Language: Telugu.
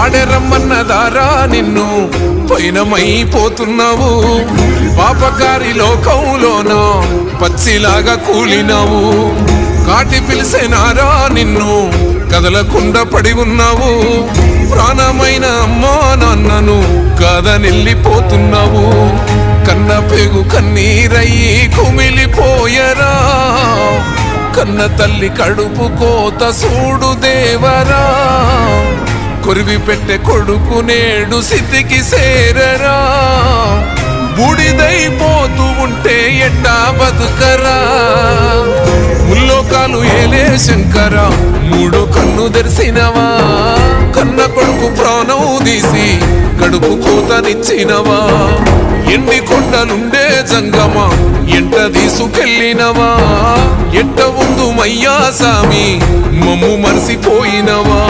వాడెరమ్మన్నదారా నిన్ను పైనమైపోతున్నావు పాపకారి లోకంలోన పచ్చిలాగా కూలినావు కాటి పిలిసేనారా నిన్ను కదలకుండా పడి ఉన్నావు ప్రాణమైన అమ్మా నాన్నను కాదనెళ్ళిపోతున్నావు కన్న పేగు కన్నీరయ్యి కుమిలిపోయరా కన్న తల్లి కడుపు కోత సూడు దేవరా కొరివి పెట్టే కొడుకు నేడు స్థితికి సేరరా బూడిదైపోతూ ఉంటే ఎట్టా బతుకరా ముల్లోకాలు ఏలే శంకర మూడో కన్ను తెరిసినవా కన్న కొడుకు ప్రాణం తీసి కడుపు కోతనిచ్చినవా ఎండి కొండలుండే జంగమా ఎంట తీసుకెళ్ళినవా ఎట్ట ఉందు మయ్యా సామి మమ్ము మరిసిపోయినవా